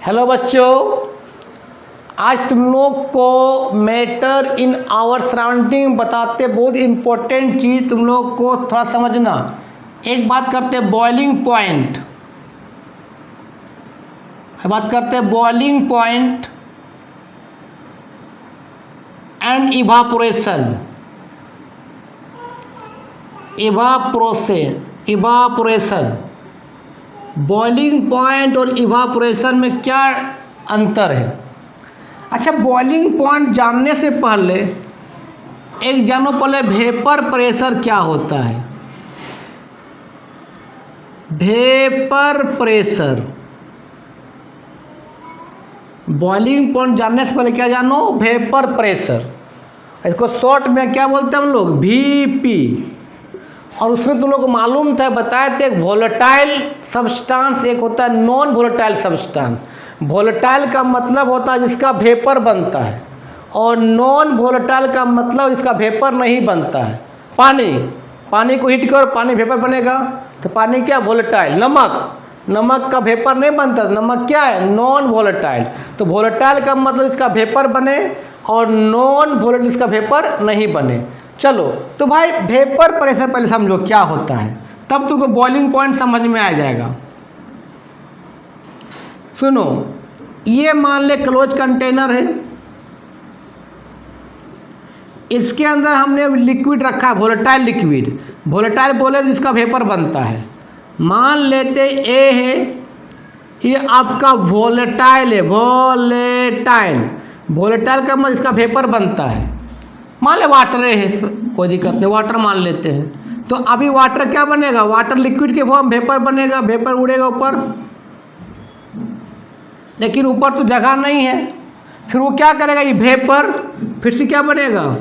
Hello बच्चों, आज तुम लोग को मैटर इन आवर सराउंडिंग बताते बहुत इम्पोर्टेंट चीज़ तुम लोग को थोड़ा समझना। एक बात करते हैं boiling point, boiling point and evaporation. Boiling point और इवापोरेशन में क्या अंतर है? अच्छा, बॉइलिंग पॉइंट जानने से पहले एक जानो पहले वेपर प्रेशर क्या होता है। वेपर प्रेशर, बॉइलिंग पॉइंट जानने से पहले क्या जानो? Vapour pressure. इसको शॉर्ट में क्या बोलते हैं हम लोग? वीपी। और उसमें तुम लोग को मालूम था, बताए थे, एक वोलेटाइल सब्सटेंस, एक होता है नॉन वोलेटाइल सब्सटेंस। वोलेटाइल का मतलब होता है जिसका वेपर बनता है, और नॉन वोलेटाइल का मतलब जिसका वेपर नहीं बनता है। पानी को हीट करो, पानी वेपर बनेगा, तो पानी क्या? वोलेटाइल। नमक का वेपर नहीं बनता, नमक क्या है? Non volatile. तो वोलेटाइल का मतलब इसका वेपर बने, और नॉन वोलेटाइल इसका वेपर नहीं बने। चलो, तो भाई वेपर प्रेशर पहले समझो क्या होता है, तब तुमको बॉइलिंग पॉइंट समझ में आ जाएगा। सुनो, ये मान ले क्लोज कंटेनर है, इसके अंदर हमने लिक्विड रखा है, वोलेटाइल लिक्विड। वोलेटाइल बोले तो जिसका वेपर बनता है। मान लेते ए है, ये आपका वोलेटाइल है। वोलेटाइल का मतलब इसका वेपर बनता है। मान ले वाटर है, कोई दिक्कत नहीं, वाटर मान लेते हैं। तो अभी वाटर क्या बनेगा? वाटर लिक्विड के फॉर्म वेपर बनेगा, वेपर उड़ेगा ऊपर, लेकिन ऊपर तो जगह नहीं है। फिर वो क्या करेगा? ये वेपर फिर से क्या बनेगा?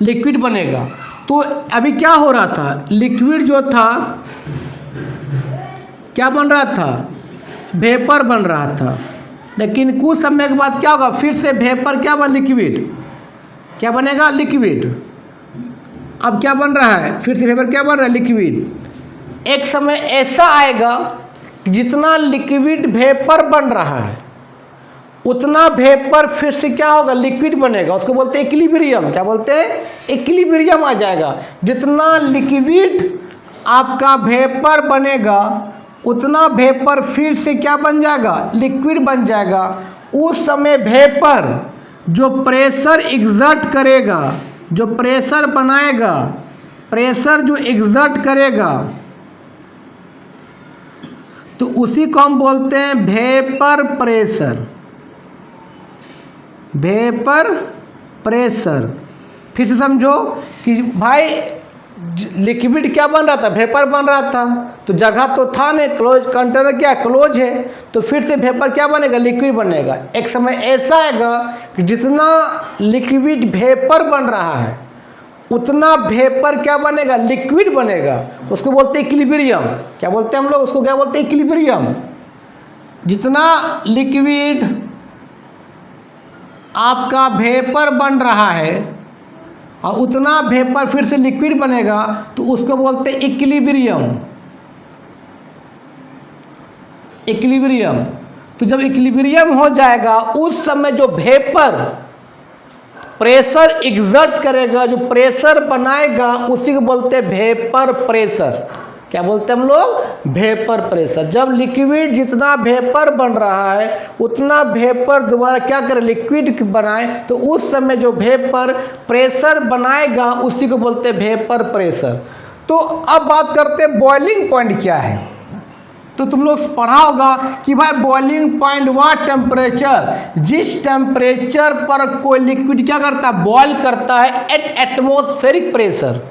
लिक्विड बनेगा। तो अभी क्या हो रहा था? लिक्विड जो था क्या बन रहा था? वेपर बन रहा था। लेकिन कुछ समय के बाद क्या होगा? फिर से वेपर क्या बन? लिक्विड। क्या बनेगा? लिक्विड। अब क्या बन रहा है? फिर से वेपर क्या बन रहा है? लिक्विड। एक समय ऐसा आएगा कि जितना लिक्विड वेपर बन रहा है उतना वेपर फिर से क्या होगा? लिक्विड बनेगा। उसको बोलते हैं इक्विलिब्रियम। क्या बोलते हैं? इक्विलिब्रियम आ जाएगा। जितना लिक्विड आपका वेपर बनेगा उतना वेपर फिर से क्या बन जाएगा? लिक्विड बन जाएगा। उस समय वेपर जो प्रेशर एग्जर्ट करेगा, जो प्रेशर बनाएगा, प्रेशर जो एग्जर्ट करेगा, तो उसी को हम बोलते हैं वेपर प्रेशर। Vapour pressure. फिर से समझो कि भाई लिक्विड क्या बन रहा था? वेपर बन रहा था। तो जगह तो था नहीं, क्लोज कंटेनर क्या क्लोज है, तो फिर से वेपर क्या बनेगा? लिक्विड बनेगा। एक समय ऐसा आएगा कि जितना लिक्विड वेपर बन रहा है उतना वेपर क्या बनेगा? लिक्विड बनेगा। उसको बोलते हैं इक्विलिब्रियम। क्या बोलते हैं हम लोग? उसको क्या बोलते हैं? इक्विलिब्रियम। जितना लिक्विड आपका वेपर बन रहा है और उतना वेपर फिर से लिक्विड बनेगा, तो उसको बोलते हैं इक्विलिब्रियम। तो जब इक्विलिब्रियम हो जाएगा उस समय जो वेपर प्रेशर एग्जर्ट करेगा, जो प्रेशर बनाएगा, उसी को बोलते हैं वेपर प्रेशर। क्या बोलते हैं हम लोग? Vapour pressure. जब लिक्विड जितना वेपर बन रहा है उतना वेपर दोबारा क्या करे? लिक्विड बनाए, तो उस समय जो वेपर प्रेशर बनाएगा उसी को बोलते हैं वेपर प्रेशर। तो अब बात करते हैं बॉइलिंग पॉइंट क्या है। तो तुम लोग पढ़ा होगा कि भाई बॉइलिंग पॉइंट वह टेम्परेचर, जिस टेम्परेचर पर कोई लिक्विड क्या करता है? बॉयल करता है at atmospheric pressure.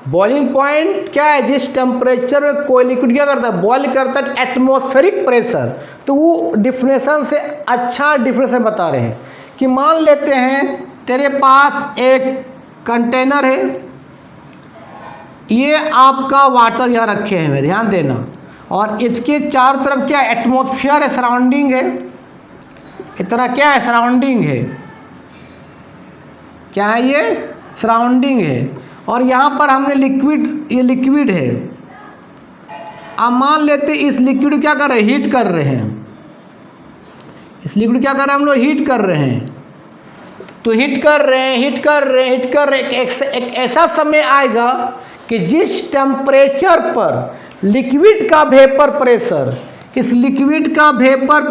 Boiling point क्या है? जिस टेम्परेचर में कोई लिक्विड क्या करता है? बॉयल करता है एटमॉस्फेरिक प्रेशर। तो वो डिफिनेशन से अच्छा डिफिनेशन बता रहे हैं कि मान लेते हैं तेरे पास एक कंटेनर है, ये आपका वाटर यहाँ रखे हैं, ध्यान देना, और इसके चारों तरफ क्या एटमॉस्फेयर है, सराउंडिंग है। इतना क्या है? सराउंडिंग है। क्या है ये? सराउंडिंग है। और यहाँ पर हमने लिक्विड, ये लिक्विड है, अब मान लेते इस लिक्विड को क्या कर रहे हैं, हीट कर रहे हैं। इस लिक्विड क्या कर रहे हैं हम लोग, हीट कर रहे हैं। तो हीट कर रहे हैं, एक ऐसा समय आएगा कि जिस टेम्परेचर पर लिक्विड का वेपर प्रेशर, इस लिक्विड का वेपर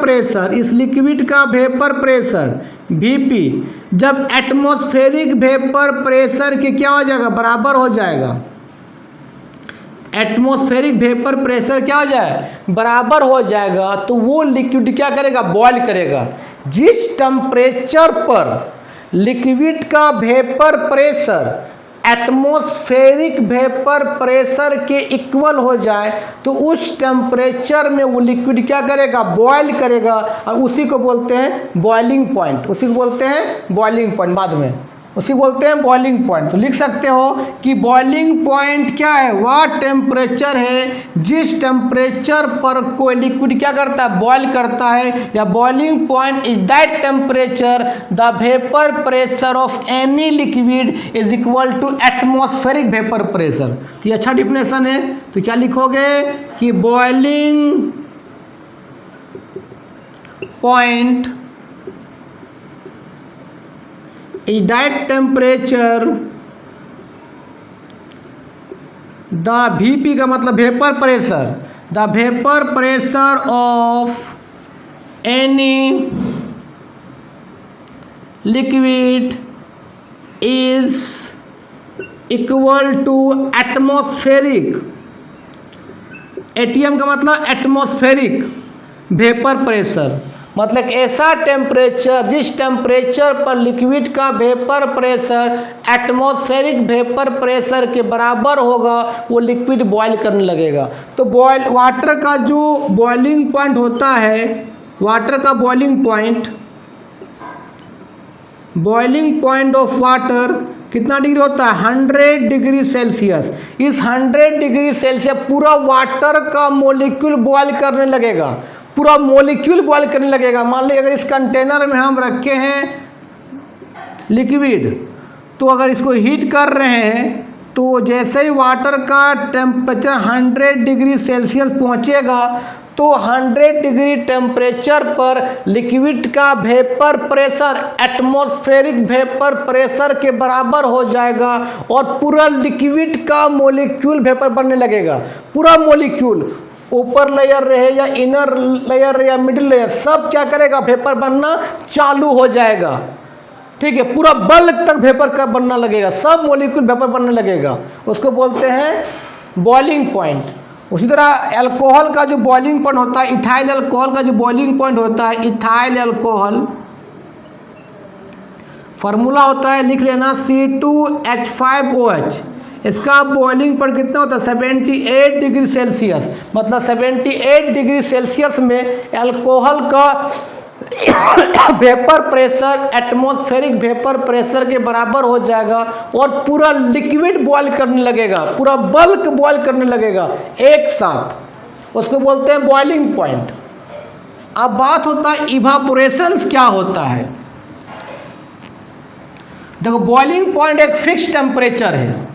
प्रेशर Vp जब एटमॉस्फेरिक वेपर प्रेशर के क्या हो जाएगा, बराबर हो जाएगा। एटमॉस्फेरिक वेपर प्रेशर क्या हो जाए, बराबर हो जाएगा। तो वो लिक्विड क्या करेगा, बॉयल करेगा। जिस टेम्परेचर पर लिक्विड का vapour pressure atmospheric vapour pressure के इक्वल हो जाए तो उस टेम्परेचर में वो लिक्विड क्या करेगा, बॉयल करेगा। और उसी को बोलते हैं बॉइलिंग पॉइंट, बाद में उसी बोलते हैं बॉइलिंग पॉइंट। तो लिख सकते हो कि बॉइलिंग पॉइंट क्या है, वह टेम्परेचर है जिस टेम्परेचर पर कोई लिक्विड क्या करता है, बॉयल करता है। या boiling point is that temperature the vapour pressure of any liquid is equal to atmospheric vapour pressure. तो ये अच्छा डिफिनेशन है। तो क्या लिखोगे कि boiling point is that temperature, the Vp का मतलब vapour pressure, the vapor pressure of any liquid is equal to atmospheric, ATM का मतलब एटमॉस्फेरिक वेपर प्रेशर, मतलब ऐसा टेम्परेचर जिस टेम्परेचर पर लिक्विड का vapour pressure atmospheric vapour pressure के बराबर होगा वो लिक्विड बॉयल करने लगेगा। तो वाटर का जो बॉइलिंग पॉइंट होता है, वाटर का बॉइलिंग पॉइंट ऑफ वाटर कितना डिग्री होता है, 100 डिग्री सेल्सियस। इस 100 डिग्री सेल्सियस पूरा वाटर का मोलिक्यूल बॉयल करने लगेगा, मान लीजिए अगर इस कंटेनर में हम रखे हैं लिक्विड, तो अगर इसको हीट कर रहे हैं तो जैसे ही वाटर का टेम्परेचर 100 डिग्री सेल्सियस पहुंचेगा तो 100 डिग्री टेम्परेचर पर लिक्विड का vapour pressure atmospheric vapour pressure के बराबर हो जाएगा और पूरा लिक्विड का मोलिक्यूल वेपर बनने लगेगा। पूरा मोलिक्यूल, ऊपर लेयर रहे या इनर लेयर रहे या मिडिल लेयर, सब क्या करेगा, वेपर बनना चालू हो जाएगा। ठीक है, पूरा बल्क तक वेपर का बनना लगेगा, सब मॉलिक्यूल वेपर बनने लगेगा। उसको बोलते हैं बॉइलिंग पॉइंट। उसी तरह अल्कोहल का जो बॉइलिंग पॉइंट होता है, इथाइल अल्कोहल का जो बॉइलिंग पॉइंट होता है, इथाइल अल्कोहल फार्मूला होता है, लिख लेना C2H5OH। इसका बॉइलिंग पॉइंट कितना होता है, 78 डिग्री सेल्सियस। मतलब 78 डिग्री सेल्सियस में अल्कोहल का vapour pressure atmospheric vapour pressure के बराबर हो जाएगा और पूरा लिक्विड बॉयल करने लगेगा, पूरा बल्क बॉयल करने लगेगा एक साथ। उसको बोलते हैं बॉइलिंग पॉइंट। अब बात होता है इवापोरेशन क्या होता है। देखो, बॉइलिंग पॉइंट एक फिक्स टेम्परेचर है,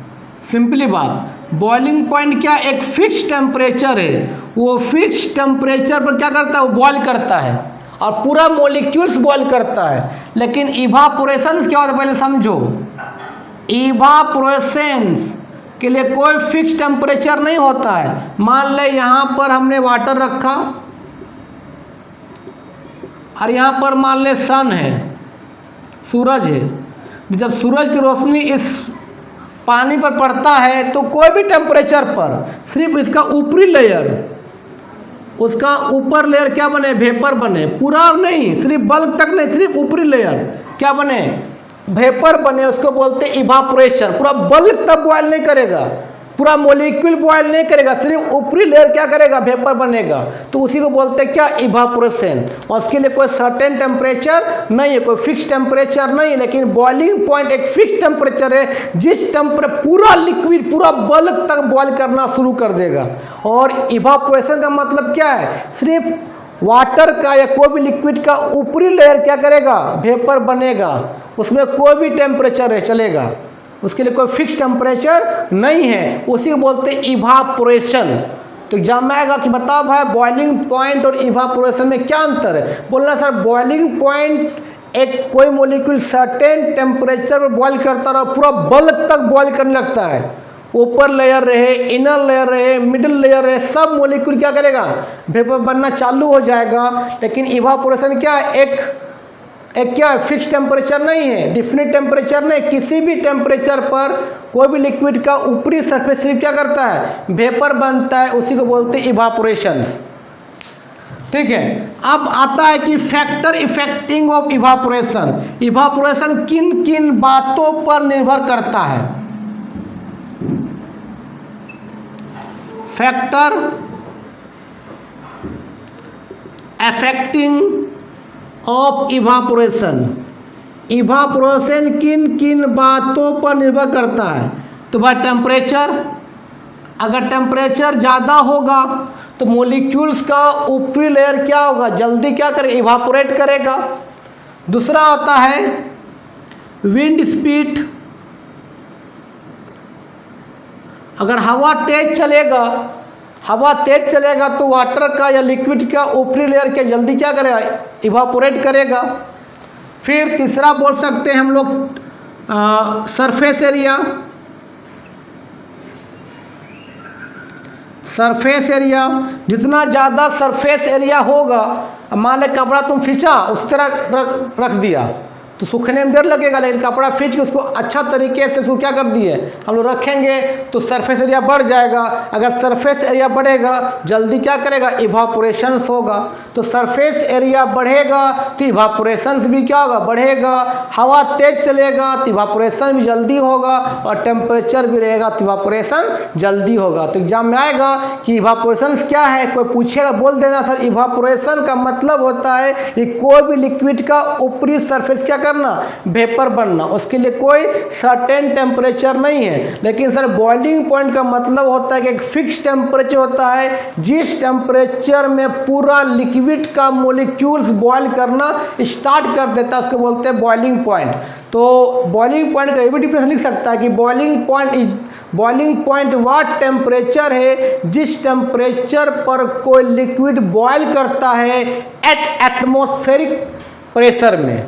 सिंपली बात, बॉइलिंग पॉइंट क्या, एक फिक्स टेम्परेचर है। वो फिक्स टेम्परेचर पर क्या करता है, वो बॉयल करता है और पूरा मॉलिक्यूल्स बॉयल करता है। लेकिन इवापोरेशन क्या होता है, पहले समझो। इवापोरेशंस के लिए कोई फिक्स टेम्परेचर नहीं होता है। मान ले यहाँ पर हमने वाटर रखा और यहाँ पर मान ले सन है, सूरज है। जब सूरज की रोशनी इस पानी पर पड़ता है तो कोई भी टेम्परेचर पर सिर्फ इसका ऊपरी लेयर, उसका ऊपर लेयर क्या बने, वेपर बने, पूरा नहीं, सिर्फ बल्क तक नहीं, सिर्फ ऊपरी लेयर क्या बने, वेपर बने। उसको बोलते हैं इवापोरेशन। पूरा बल्क तब बॉयल नहीं करेगा, पूरा मॉलिक्यूल बॉयल नहीं करेगा, सिर्फ ऊपरी लेयर क्या करेगा, वेपर बनेगा। तो उसी को बोलते हैं क्या, इवापोरेशन। और उसके लिए कोई सर्टेन टेम्परेचर नहीं है, कोई फिक्स टेम्परेचर नहीं है। लेकिन बॉइलिंग पॉइंट एक फिक्स टेम्परेचर है जिस पूरा लिक्विड पूरा बल्क तक बॉयल करना शुरू कर देगा। और इवापोरेशन का मतलब क्या है, सिर्फ वाटर का या कोई भी लिक्विड का ऊपरी लेयर क्या करेगा, वेपर बनेगा, उसमें कोई भी टेम्परेचर है चलेगा, उसके लिए कोई फिक्स टेम्परेचर नहीं है। उसी को बोलते हैं इवापोरेशन। तो एग्जाम में आएगा कि बताओ भाई बॉइलिंग पॉइंट और इवापोरेशन में क्या अंतर है। बोलना सर बॉइलिंग पॉइंट एक कोई मॉलिक्यूल सर्टेन टेम्परेचर पर बॉयल करता रहा, पूरा बल्क तक बॉयल करने लगता है, ऊपर लेयर रहे, इनर लेयर रहे, मिडिल लेयर रहे, सब मॉलिक्यूल क्या करेगा, वेपर बनना चालू हो जाएगा। लेकिन इवापोरेशन क्या है, एक क्या फिक्स टेम्परेचर नहीं है, डिफिनिट टेम्परेचर नहीं, किसी भी टेम्परेचर पर कोई भी लिक्विड का ऊपरी सरफेस सिर्फ क्या करता है, वेपर बनता है, उसी को बोलते हैं इवापोरेशन। ठीक है, अब आता है कि factor affecting of evaporation. Evaporation किन किन बातों पर निर्भर करता है। Factor affecting of evaporation, evaporation किन किन बातों पर निर्भर करता है। तो भाई टेम्परेचर, अगर टेम्परेचर ज़्यादा होगा तो मॉलिक्यूल्स का ऊपरी लेयर क्या होगा, जल्दी क्या करेगा, इवापोरेट करेगा। दूसरा आता है विंड स्पीड, अगर हवा तेज चलेगा तो वाटर का या लिक्विड का ऊपरी लेयर क्या जल्दी क्या करेगा, इवापोरेट करेगा। फिर तीसरा बोल सकते हैं हम लोग सरफेस एरिया। सरफेस एरिया, जितना ज़्यादा सरफेस एरिया होगा, मान लें कपड़ा तुम खींचा उस तरह रख दिया तो सूखने में देर लगेगा, लेकिन कपड़ा खींच के उसको अच्छा तरीके से उसको क्या कर दिए हम लोग रखेंगे तो सरफेस एरिया बढ़ जाएगा। अगर सरफेस एरिया बढ़ेगा जल्दी क्या करेगा, इवापोरेशंस होगा। तो सरफेस एरिया बढ़ेगा तो इवापोरेशंस भी क्या होगा, बढ़ेगा। हवा तेज चलेगा तो इवापोरेशन भी जल्दी होगा, और टेम्परेचर भी रहेगा तो इवापोरेशन जल्दी होगा। तो एग्जाम में आएगा कि इवापोरेशंस क्या है, कोई पूछेगा बोल देना सर इवापोरेशन का मतलब होता है कि कोई भी लिक्विड का ऊपरी सरफेस क्या करना, वेपर बनना, उसके लिए कोई सर्टेन टेम्परेचर नहीं है। लेकिन सर बॉइलिंग पॉइंट का मतलब होता है कि एक फिक्स टेम्परेचर होता है, जिस टेम्परेचर में पूरा लिक्विड का मॉलिक्यूल्स बॉयल करना स्टार्ट कर देता है, उसको बोलते हैं बॉइलिंग पॉइंट। तो बॉइलिंग पॉइंट का ये भी डिफरेंस लिख सकता है कि बॉइलिंग पॉइंट वह टेम्परेचर है जिस टेम्परेचर पर कोई लिक्विड बॉयल करता है एट एटमॉस्फेरिक प्रेशर में।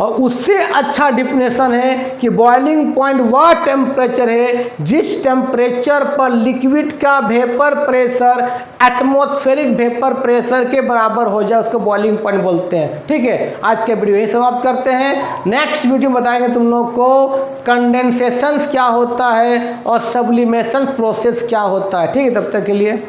और उससे अच्छा डिफिनेशन है कि बॉइलिंग पॉइंट वह टेम्परेचर है जिस टेम्परेचर पर लिक्विड का vapour pressure atmospheric vapour pressure के बराबर हो जाए, उसको बॉइलिंग पॉइंट बोलते हैं। ठीक है, आज के वीडियो यही समाप्त करते हैं। नेक्स्ट वीडियो बताएंगे तुम लोग को कंडेंसेशंस क्या होता है और सब्लिमेशन प्रोसेस क्या होता है। ठीक है, तब तक के लिए